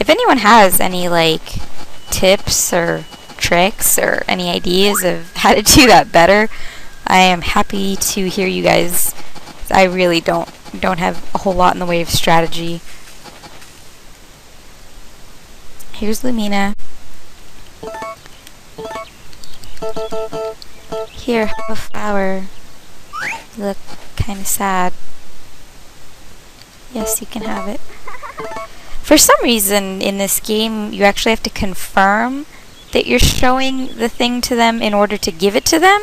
If anyone has any, like, tips or tricks or any ideas of how to do that better, I am happy to hear you guys. I really don't have a whole lot in the way of strategy. Here's Lumina. Here, have a flower. You look kind of sad. Yes, you can have it. For some reason in this game, you actually have to confirm that you're showing the thing to them in order to give it to them,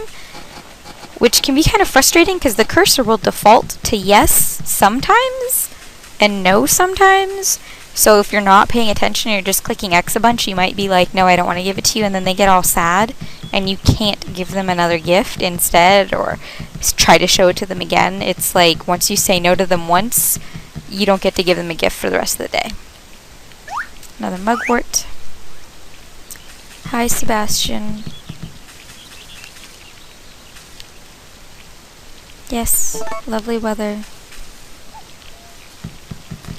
which can be kind of frustrating because the cursor will default to yes sometimes and no sometimes. So if you're not paying attention, you're just clicking X a bunch, you might be like, no, I don't want to give it to you, and then they get all sad and you can't give them another gift instead or try to show it to them again. It's like once you say no to them once, you don't get to give them a gift for the rest of the day. Another mugwort. Hi, Sebastian. Yes, lovely weather.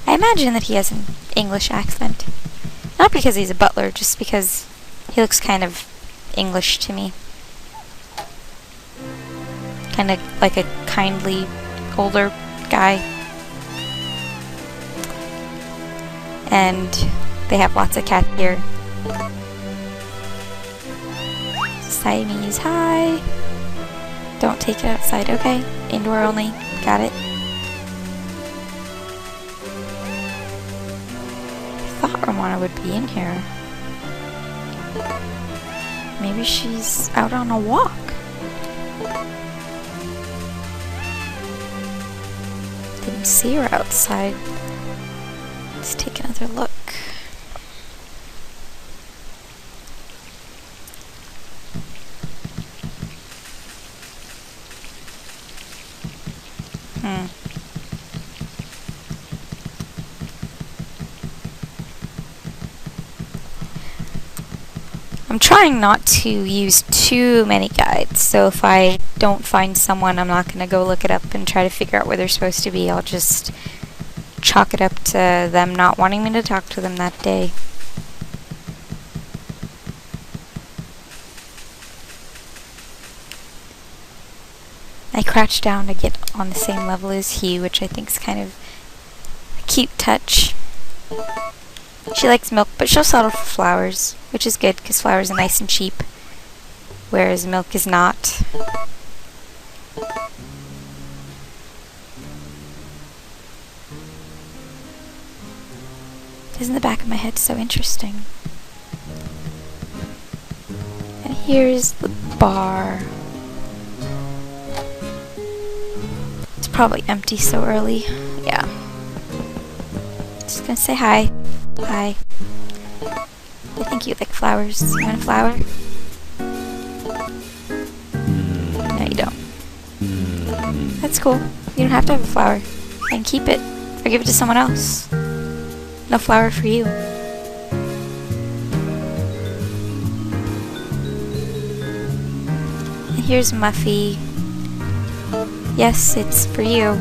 I imagine that he has an English accent. Not because he's a butler, just because he looks kind of English to me. Kind of like a kindly, older guy. And they have lots of cats here. Siamese, hi. Don't take it outside, okay? Indoor only. Got it. I thought Ramona would be in here. Maybe she's out on a walk. Didn't see her outside. Let's take another look. I'm trying not to use too many guides, so if I don't find someone, I'm not going to go look it up and try to figure out where they're supposed to be. I'll just chalk it up to them not wanting me to talk to them that day. I crouched down to get on the same level as he, which I think is kind of a cute touch. She likes milk, but she'll settle for flowers, which is good because flowers are nice and cheap, whereas milk is not. Isn't the back of my head so interesting? And here's the bar. It's probably empty so early. Yeah. Just gonna say hi. Hi. I think you like flowers. You want a flower? No, you don't. That's cool. You don't have to have a flower. I can keep it. Or give it to someone else. No flower for you. And here's Muffy. Yes, it's for you.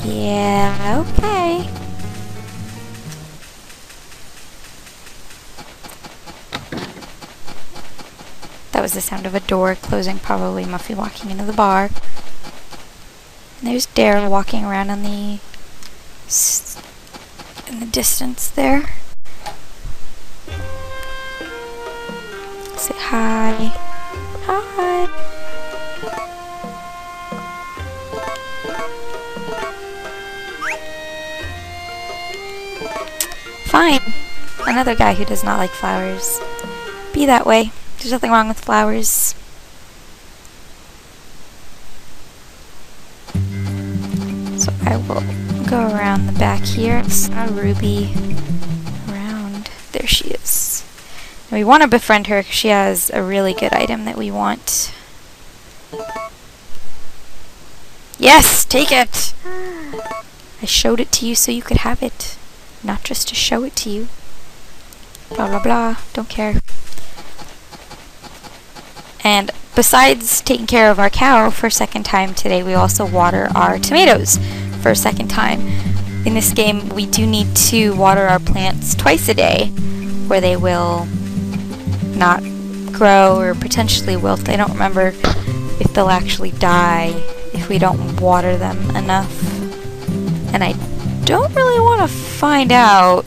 Yeah, okay. That was the sound of a door closing, probably Muffy walking into the bar. And there's Daryl walking around on the in the distance there. Say hi. Hi. Fine. Another guy who does not like flowers. Be that way. There's nothing wrong with flowers. So I will go around the back here. I saw Ruby around. There she is. And we want to befriend her because she has a really good item that we want. Yes! Take it! I showed it to you so you could have it. Not just to show it to you. Blah blah blah. Don't care. And besides taking care of our cow for a second time today, we also water our tomatoes for a second time. In this game, we do need to water our plants twice a day, where they will not grow or potentially wilt. I don't remember if they'll actually die if we don't water them enough. And I don't really want to find out.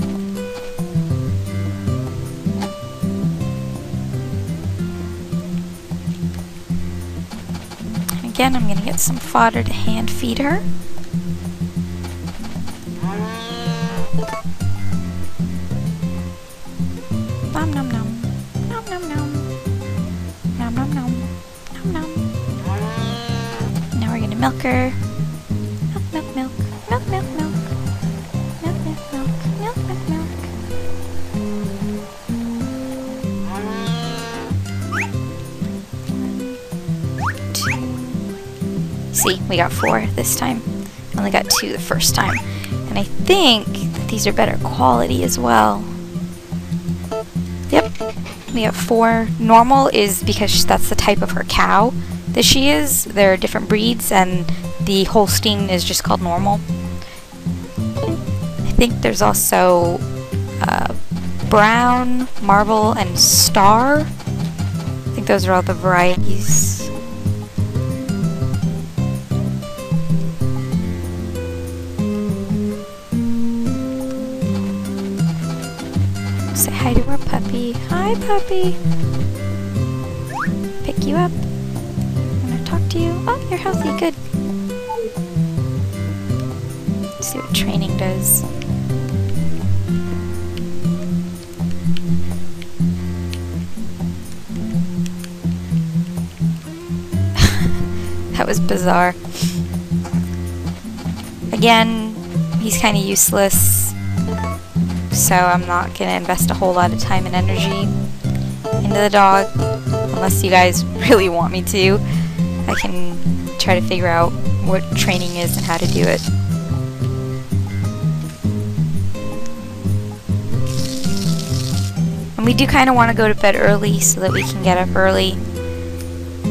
Again, I'm going to get some fodder to hand feed her. Nom nom nom. Nom nom nom. Nom nom nom. Nom nom. Now we're going to milk her. Milk, milk, milk. Milk, milk, milk. Milk, milk, milk. Milk, milk, milk. See, we got 4 this time. Only got 2 the first time. And I think that these are better quality as well. Yep, we have 4. Normal is because that's the type of her cow that she is. There are different breeds, and the Holstein is just called normal. I think there's also brown, marble, and star. I think those are all the varieties. Say hi to our puppy. Hi, puppy. Pick you up. I'm gonna talk to you. Oh, you're healthy. Good. Let's see what training does. That was bizarre. Again, he's kind of useless, so I'm not going to invest a whole lot of time and energy into the dog, unless you guys really want me to. I can try to figure out what training is and how to do it. And we do kind of want to go to bed early so that we can get up early.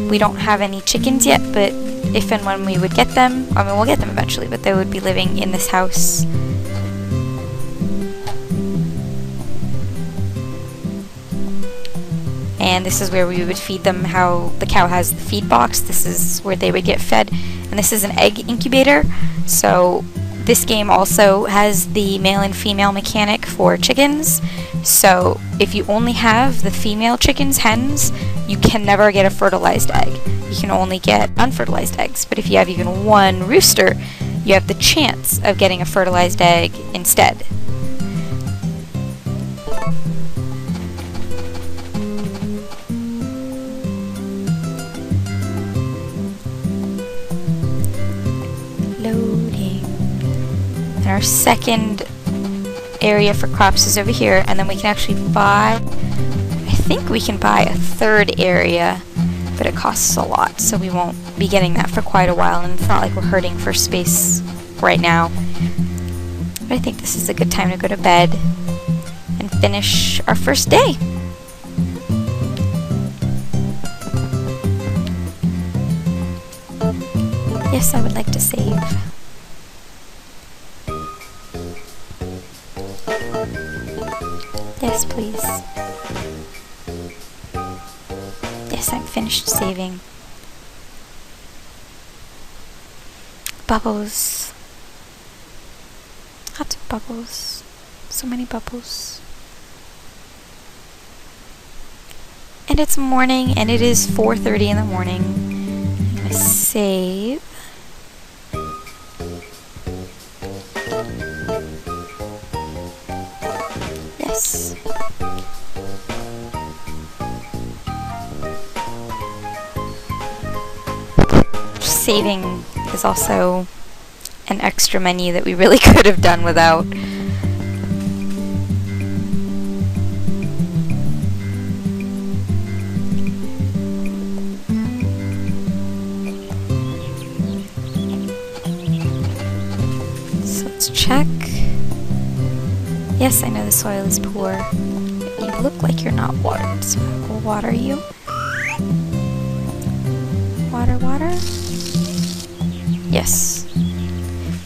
We don't have any chickens yet, but if and when we would get them, I mean, we'll get them eventually, but they would be living in this house. And this is where we would feed them. How the cow has the feed box, this is where they would get fed. And this is an egg incubator, so this game also has the male and female mechanic for chickens. So if you only have the female chickens, hens, you can never get a fertilized egg. You can only get unfertilized eggs. But if you have even one rooster, you have the chance of getting a fertilized egg instead. Loading. And our second area for crops is over here, and then we can actually buy, I think we can buy a third area, but it costs a lot, so we won't be getting that for quite a while, and it's not like we're hurting for space right now. But I think this is a good time to go to bed and finish our first day. Yes, I would like to save. Yes, please. Yes, I'm finished saving. Bubbles. Lots of bubbles. So many bubbles. And it's morning, and it is 4:30 in the morning. I'm gonna save. Yes. Saving is also an extra menu that we really could have done without. So let's check. Yes, I know the soil is poor. You look like you're not watered, so I will water you. water, water. Yes.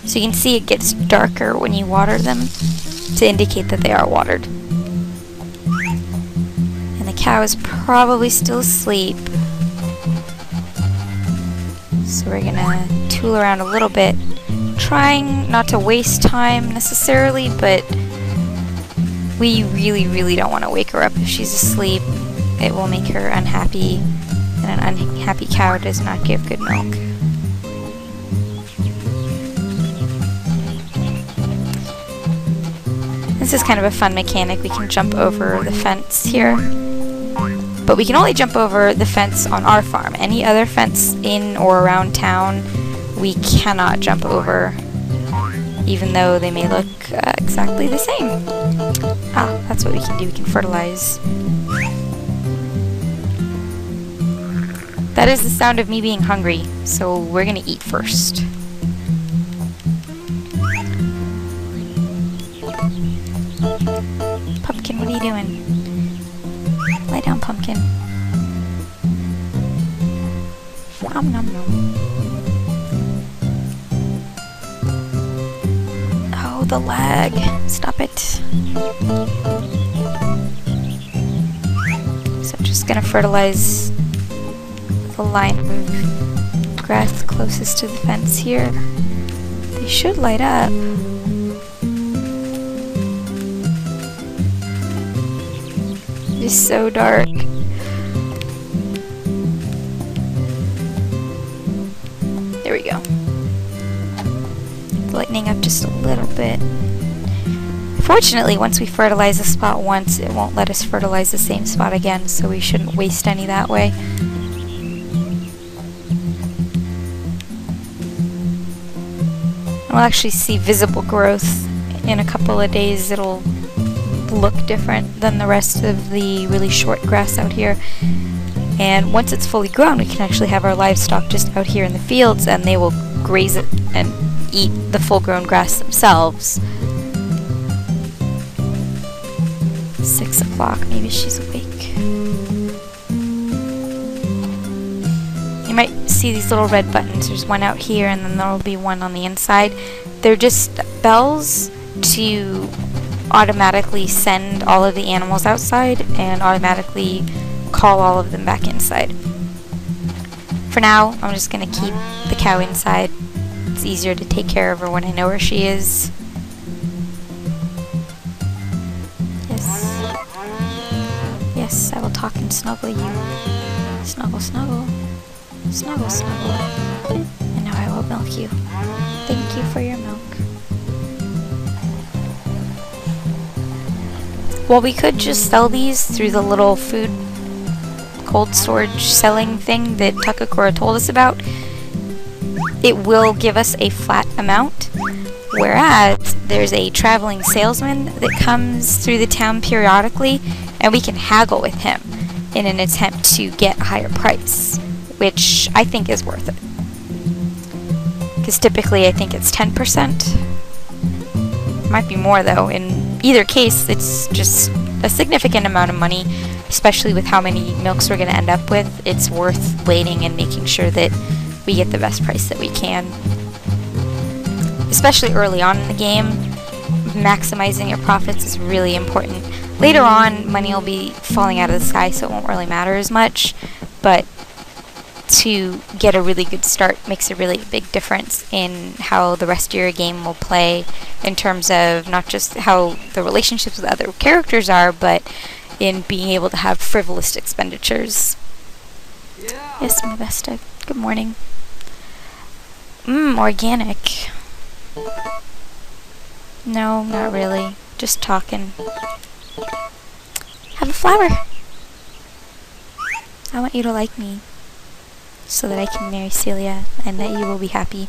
So you can see it gets darker when you water them to indicate that they are watered. And the cow is probably still asleep. So we're gonna tool around a little bit, trying not to waste time necessarily, but we really don't want to wake her up if she's asleep. It will make her unhappy, and an unhappy cow does not give good milk. This is kind of a fun mechanic. We can jump over the fence here, but we can only jump over the fence on our farm. Any other fence in or around town, we cannot jump over, even though they may look exactly the same. Ah, that's what we can do. We can fertilize. That is the sound of me being hungry, so we're gonna eat first. Pumpkin, what are you doing? Lie down, Pumpkin. Nom nom nom. Oh, the lag. Stop it. So I'm just gonna fertilize the line of grass closest to the fence here. They should light up. It's so dark. There we go. Lightening up just a little bit. Fortunately, once we fertilize a spot once, it won't let us fertilize the same spot again, so we shouldn't waste any that way. We'll actually see visible growth in a couple of days. It'll look different than the rest of the really short grass out here. And once it's fully grown, we can actually have our livestock just out here in the fields, and they will graze it and eat the full-grown grass themselves. 6 o'clock, maybe she's awake. You might see these little red buttons. There's one out here, and then there will be one on the inside. They're just bells to automatically send all of the animals outside and automatically call all of them back inside. For now, I'm just gonna keep the cow inside. It's easier to take care of her when I know where she is. Yes. Yes, I will talk and snuggle you. Snuggle, snuggle. Snuggle, snuggle. And now I will milk you. Thank you for your milk. Well, we could just sell these through the little food cold storage selling thing that Takakura told us about. It will give us a flat amount, whereas there's a traveling salesman that comes through the town periodically, and we can haggle with him in an attempt to get a higher price, which I think is worth it. Because typically I think it's 10%. Might be more though. In either case, it's just a significant amount of money, especially with how many milks we're going to end up with. It's worth waiting and making sure that we get the best price that we can. Especially early on in the game, maximizing your profits is really important. Later on, money will be falling out of the sky, so it won't really matter as much, but to get a really good start makes a really big difference in how the rest of your game will play, in terms of not just how the relationships with other characters are, but in being able to have frivolous expenditures. Yeah. Yes, my Vesta. Good morning. Organic. No, not really. Just talking. Have a flower. I want you to like me, so that I can marry Celia and that you will be happy.